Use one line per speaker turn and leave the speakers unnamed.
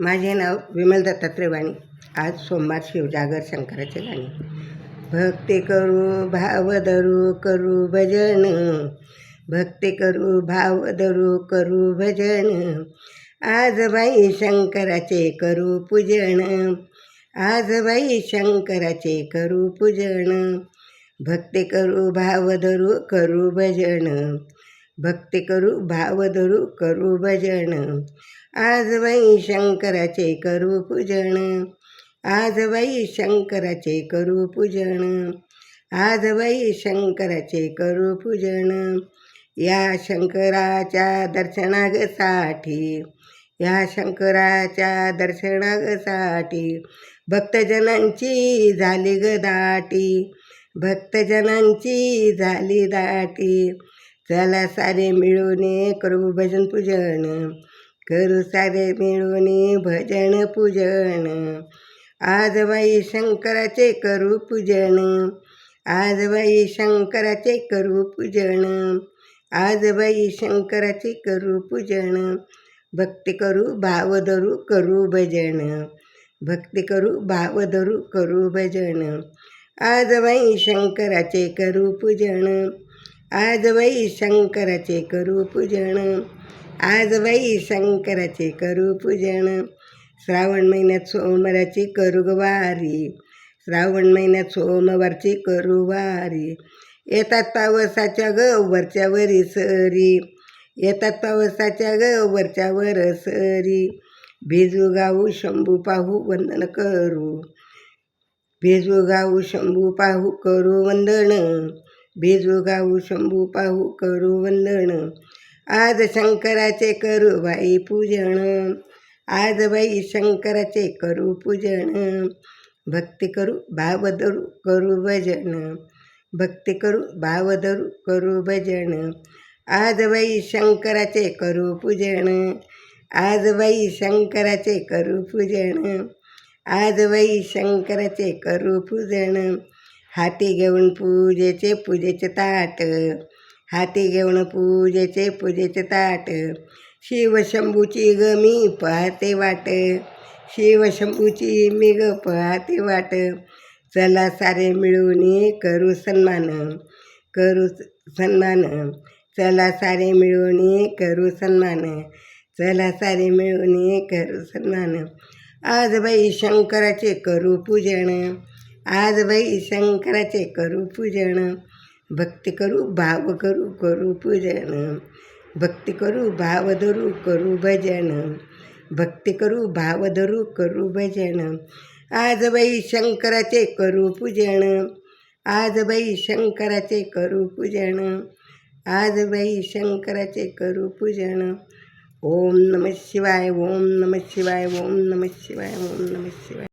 माझे नाव विमल दत्तात्रय वाणी. आज सोमवार शिवजागर शंकराचे गाणे. भक्ती करू भाव धरू करू भजन, भक्ती करू भाव धरू करू भजन. आज बाई शंकराचे करू पूजन, आज बाई शंकराचे करू पूजन. भक्ती करू भाव धरू करू भजन, भक्ती करू भाव धरू करू भजन. आज बाई शंकराचे करू पूजन, आज बाई शंकराचे करू पूजन, आज बाई शंकराचे करू पूजन. या शंकराच्या दर्शनासाठी, या शंकराच्या दर्शनासाठी भक्तजनांची झाली गदाटी, भक्तजनांची झाली दाटी. चला सारे मिळून करू भजन पूजन, करू सारे मिळून भजन पूजन. आज बाई शंकराचे करू पूजन, आज बाई शंकराचे करू पूजन, आज बाई शंकराचे करू पूजन. भक्ती करू भाव धरू करू भजन, भक्ती करू भाव धरू करू भजन. आज बाई शंकराचे करू पूजन, आज बाई शंकराचे करू पूजन, आज बाई शंकराचे करू पूजन. श्रावण महिन्यात सोमवारची करू वारी, श्रावण महिन्यात सोमवारची करू वारी. येतात पावसाच्या वरच्या वरी सरी, येतात पावसाच्या वरच्या वर सरी. भिजू गाऊ शंभू पाहू वंदन करू, भिजू गाऊ शंभू पाहू करू वंदन, भिजू गाऊ शंभू पाहू करू वंदन. आज शंकराचे करू बाई पूजन, आज बाई शंकराचे करू पूजन. भक्ती करू भाव धरू करू भजन, भक्ती करू भाव धरू करू भजन. आज बाई शंकराचे करू पूजन, आज बाई शंकराचे करू पूजन, आज बाई शंकराचे करू पूजन. हाती घेऊन पूजेचे ताट, हाती घेऊन पूजेचे ताट. शिवशंभूची ग मी पाहते वाट, शिवशंभूची मी ग पाहते वाट. चला सारे मिळून करू सन्मान, करू सन्मान. चला सारे मिळून करू सन्मान, चला सारे मिळून करू सन्मान. आज बाई शंकराचे करू पूजन, आज बाई शंकराचे करू पूजन. भक्ती करू भाव करू करू पूजन, भक्ती करू भाव धरू करू भजन, भक्ती करू भाव धरू करू भजन. आज बाई शंकराचे करू पूजन, आज बाई शंकराचे करू पूजन, आज बाई शंकराचे करू पूजन. ओम नमः शिवाय, ओम नमः शिवाय, ओम नमः शिवाय, ओम नमः शिवाय.